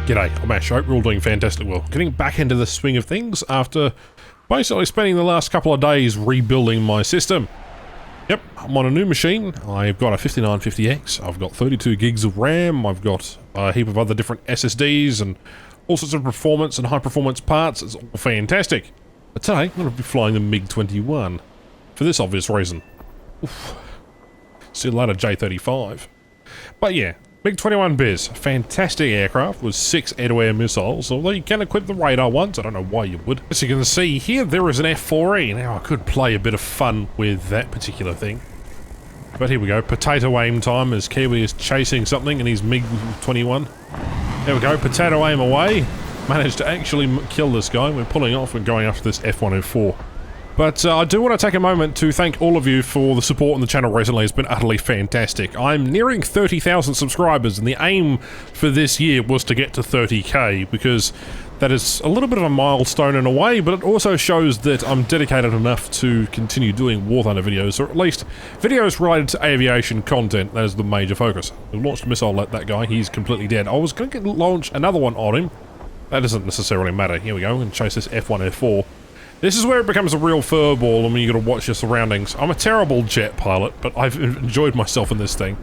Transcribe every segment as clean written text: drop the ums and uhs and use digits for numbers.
G'day, I'm Ash. I hope you're all doing fantastically well. Getting back into the swing of things after basically spending the last couple of days rebuilding my system. Yep, I'm on a new machine. I've got a 5950X, I've got 32 gigs of RAM, I've got a heap of other different SSDs and all sorts of performance and high performance parts. It's all fantastic. But today, I'm going to be flying the MiG-21 for this obvious reason. Oof. See you later, J-35. But yeah, MiG-21 Biz, fantastic aircraft with 6 air-to-air missiles, although you can equip the radar ones. I don't know why you would. As you can see here, there is an F4E. Now, I could play a bit of fun with that particular thing. But here we go, potato aim time as Kiwi is chasing something in his MiG-21. There we go, potato aim away. Managed to actually kill this guy. We're pulling off and going after this F-104. But I do want to take a moment to thank all of you for the support on the channel recently. It's been utterly fantastic. I'm nearing 30,000 subscribers, and the aim for this year was to get to 30k, because that is a little bit of a milestone in a way, but it also shows that I'm dedicated enough to continue doing War Thunder videos, or at least videos related to aviation content. That is the major focus. We launched a missile at that guy. He's completely dead. I was going to launch another one on him. That doesn't necessarily matter. Here we go, and chase this F-104. This is where it becomes a real furball, and when you got to watch your surroundings. I'm a terrible jet pilot, but I've enjoyed myself in this thing.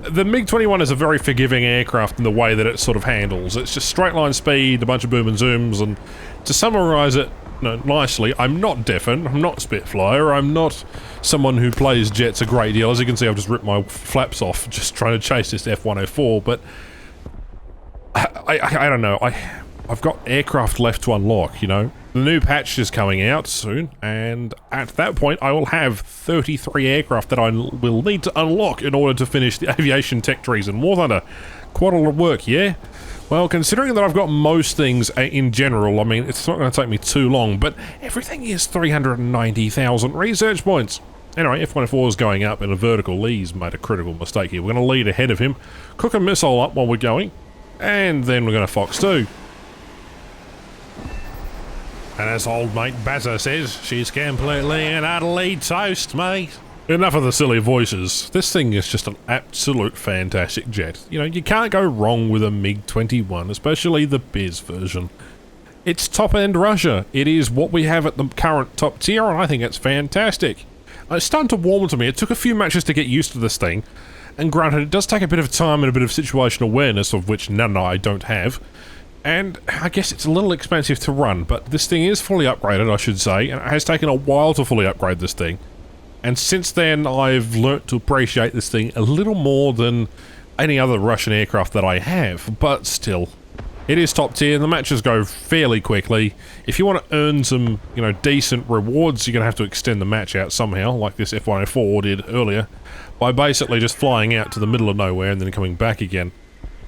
The MiG-21 is a very forgiving aircraft in the way that it sort of handles. It's just straight line speed, a bunch of boom and zooms, and to summarise it nicely, I'm not Defen, I'm not Spitfire, I'm not someone who plays jets a great deal. As you can see, I've just ripped my flaps off just trying to chase this F-104, but I don't know. I've got aircraft left to unlock, you know. The new patch is coming out soon, and at that point I will have 33 aircraft that I will need to unlock in order to finish the aviation tech trees in War Thunder. Quite a lot of work, yeah? Well, considering that I've got most things in general, I mean, it's not going to take me too long, but everything is 390,000 research points. Anyway, F-104 is going up in a vertical. Lee's made a critical mistake here. We're going to lead ahead of him, cook a missile up while we're going, and then we're going to Fox 2. And as old mate Bazza says, she's completely and utterly toast, mate. Enough of the silly voices. This thing is just an absolute fantastic jet. You know, you can't go wrong with a MiG-21, especially the Biz version. It's top-end Russia. It is what we have at the current top tier, and I think it's fantastic. It's starting to warm to me. It took a few matches to get used to this thing, and granted, it does take a bit of time and a bit of situational awareness, of which none I don't have. And I guess it's a little expensive to run, but this thing is fully upgraded, I should say, and it has taken a while to fully upgrade this thing. And since then, I've learnt to appreciate this thing a little more than any other Russian aircraft that I have, but still. It is top tier, and the matches go fairly quickly. If you want to earn some, you know, decent rewards, you're going to have to extend the match out somehow, like this F-104 did earlier, by basically just flying out to the middle of nowhere and then coming back again.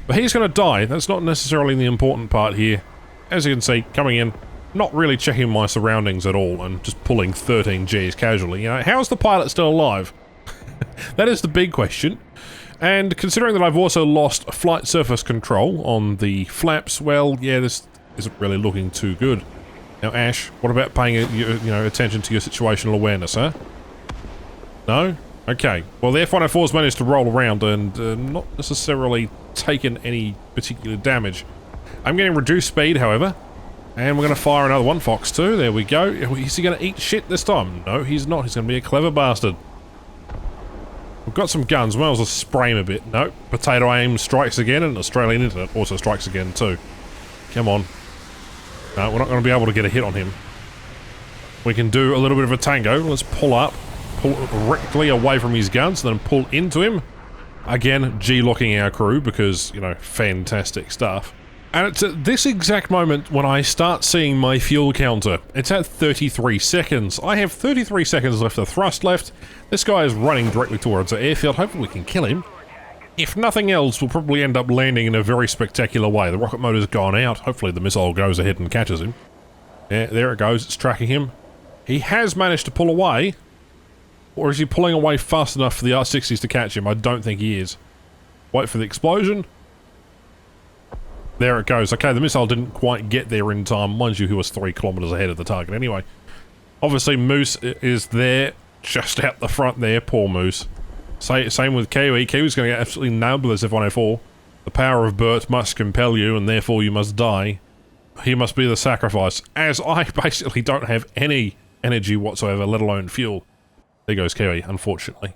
But he's going to die. That's not necessarily the important part here. As you can see, coming in, not really checking my surroundings at all, and just pulling 13 Gs casually. You know, how's the pilot still alive? That is the big question. And considering that I've also lost flight surface control on the flaps, well, yeah, this isn't really looking too good. Now, Ash, what about paying attention to your situational awareness, huh? No? Okay. Well, the F-104's managed to roll around and not necessarily taken any particular damage. I'm getting reduced speed, however, and we're going to fire another one, Fox 2. There we go. Is he going to eat shit this time? No, he's not. He's going to be a clever bastard. We've got some guns. We might as well spray him a bit. No, potato aim strikes again, and Australian Internet also strikes again too. Come on. No, we're not going to be able to get a hit on him. We can do a little bit of a tango. Let's pull up, pull directly away from his guns, then pull into him. Again, G-locking our crew because, you know, fantastic stuff. And it's at this exact moment when I start seeing my fuel counter. It's at 33 seconds. I have 33 seconds left of thrust left. This guy is running directly towards the airfield. Hopefully we can kill him. If nothing else, we'll probably end up landing in a very spectacular way. The rocket motor's gone out. Hopefully the missile goes ahead and catches him. Yeah, there it goes. It's tracking him. He has managed to pull away. Or is he pulling away fast enough for the R-60s to catch him? I don't think he is. Wait for the explosion. There it goes. Okay, the missile didn't quite get there in time. Mind you, he was 3 kilometers ahead of the target anyway. Obviously, Moose is there, just out the front there. Poor Moose. Same with Kiwi. Kiwi's going to get absolutely nailed with this F-104. The power of Bert must compel you, and therefore you must die. He must be the sacrifice, as I basically don't have any energy whatsoever, let alone fuel. There goes Kiwi, unfortunately.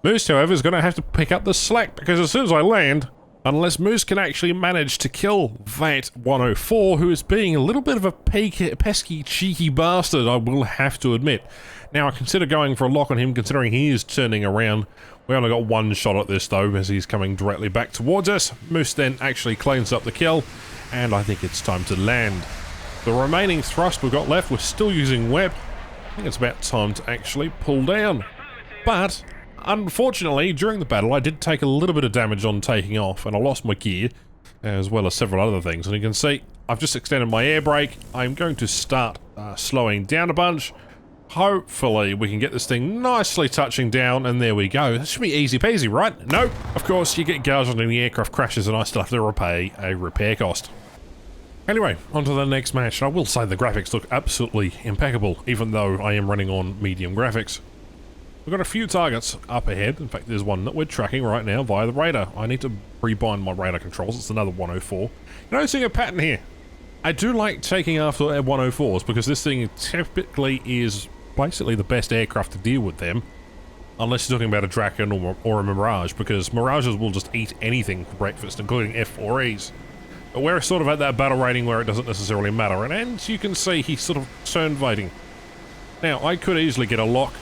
Moose, however, is going to have to pick up the slack, because as soon as I land, unless Moose can actually manage to kill that 104, who is being a little bit of a pesky, cheeky bastard, I will have to admit. Now, I consider going for a lock on him, considering he is turning around. We only got one shot at this, though, as he's coming directly back towards us. Moose then actually cleans up the kill, and I think it's time to land. The remaining thrust we've got left, we're still using web. I think it's about time to actually pull down. But unfortunately, during the battle, I did take a little bit of damage on taking off, and I lost my gear, as well as several other things. And you can see, I've just extended my air brake. I'm going to start slowing down a bunch. Hopefully, we can get this thing nicely touching down, and there we go. That should be easy peasy, right? Nope. Of course, you get gouged and the aircraft crashes, and I still have to repay a repair cost. Anyway, on to the next match. I will say the graphics look absolutely impeccable, even though I am running on medium graphics. We've got a few targets up ahead. In fact, there's one that we're tracking right now via the radar. I need to rebind my radar controls. It's another 104. You're noticing a pattern here. I do like taking after 104s because this thing typically is basically the best aircraft to deal with them. Unless you're talking about a Draken or a Mirage, because Mirages will just eat anything for breakfast, including F4Es. But we're sort of at that battle rating where it doesn't necessarily matter. And you can see he's sort of turn-fighting. Now, I could easily get a lock.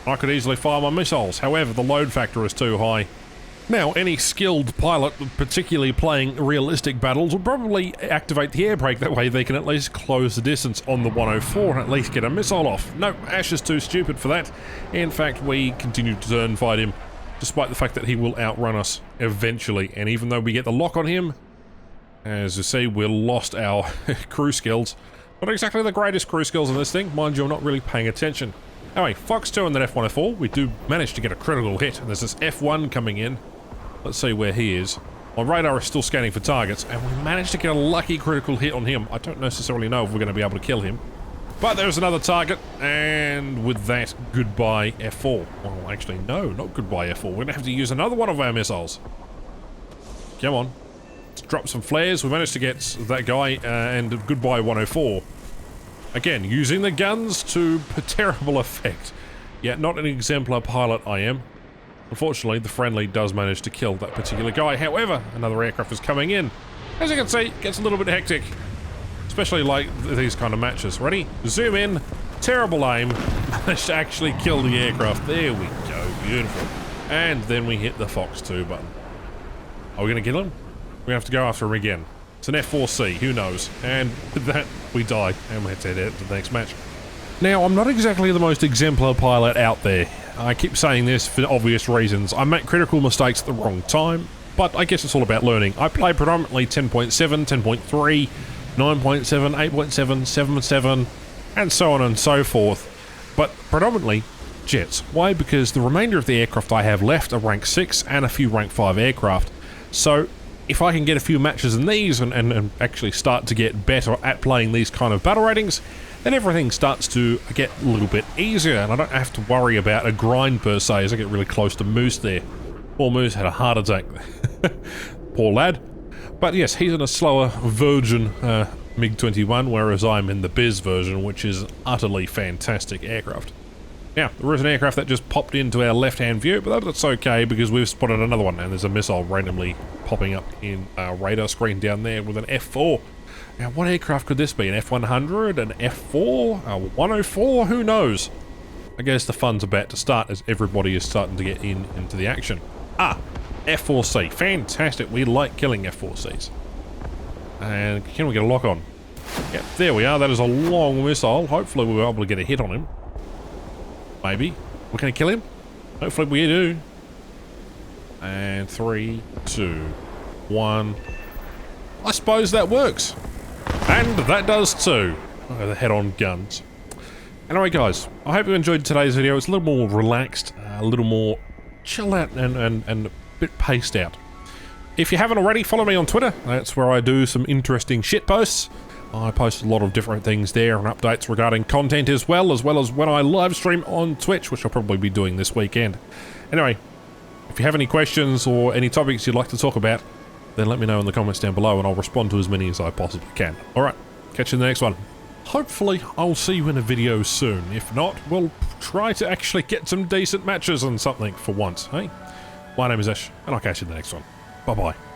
I could easily fire my missiles, however the load factor is too high. Now, any skilled pilot, particularly playing realistic battles, will probably activate the air brake, that way they can at least close the distance on the 104 and at least get a missile off. No, Ash is too stupid for that. In fact, we continue to turn fight him, despite the fact that he will outrun us eventually, and even though we get the lock on him, as you see, we lost our crew skills. Not exactly the greatest crew skills in this thing, mind you, I'm not really paying attention. Anyway, Fox 2 and that F104, we do manage to get a critical hit, and there's this F1 coming in. Let's see where he is. My radar is still scanning for targets, and we managed to get a lucky critical hit on him. I don't necessarily know if we're going to be able to kill him. But there's another target, and with that, goodbye F4. Well, actually, no, not goodbye F4. We're going to have to use another one of our missiles. Come on. Let's drop some flares. We managed to get that guy, and goodbye 104. Again, using the guns to terrible effect. Yet not an exemplar pilot I am. Unfortunately, the friendly does manage to kill that particular guy. However, another aircraft is coming in. As you can see, it gets a little bit hectic. Especially like these kind of matches. Ready? Zoom in. Terrible aim. Managed to actually kill the aircraft. There we go. Beautiful. And then we hit the Fox 2 button. Are we going to kill him? We have to go after him again. It's an F4C, who knows? And with that, we die, and we have to head out to the next match. Now, I'm not exactly the most exemplar pilot out there. I keep saying this for obvious reasons. I make critical mistakes at the wrong time, but I guess it's all about learning. I play predominantly 10.7, 10.3, 9.7, 8.7, 7.7, and so on and so forth. But predominantly jets. Why? Because the remainder of the aircraft I have left are rank 6 and a few rank 5 aircraft. So if I can get a few matches in these and actually start to get better at playing these kind of battle ratings, then everything starts to get a little bit easier, and I don't have to worry about a grind per se as I get really close to Moose there. Poor Moose had a heart attack. Poor lad. But yes, he's in a slower version MiG-21, whereas I'm in the Biz version, which is utterly fantastic aircraft. Now, there is an aircraft that just popped into our left-hand view, but that's okay because we've spotted another one, and there's a missile randomly popping up in our radar screen down there with an F4. Now, what aircraft could this be? An F100? An F4? A 104? Who knows? I guess the fun's about to start as everybody is starting to get into the action. Ah, F4C. Fantastic. We like killing F4Cs. And can we get a lock on? Yep, there we are. That is a long missile. Hopefully we'll be able to get a hit on him. Maybe. We're going to kill him? Hopefully we do. And 3, 2, 1. I suppose that works. And that does too. Oh, the head-on guns. Anyway guys, I hope you enjoyed today's video. It's a little more relaxed, a little more chill out and a bit paced out. If you haven't already, follow me on Twitter. That's where I do some interesting shit posts. I post a lot of different things there and updates regarding content as well as when I live stream on Twitch, which I'll probably be doing this weekend. Anyway, if you have any questions or any topics you'd like to talk about, then let me know in the comments down below and I'll respond to as many as I possibly can. Alright, catch you in the next one. Hopefully, I'll see you in a video soon. If not, we'll try to actually get some decent matches and something for once, hey? My name is Ash, and I'll catch you in the next one. Bye-bye.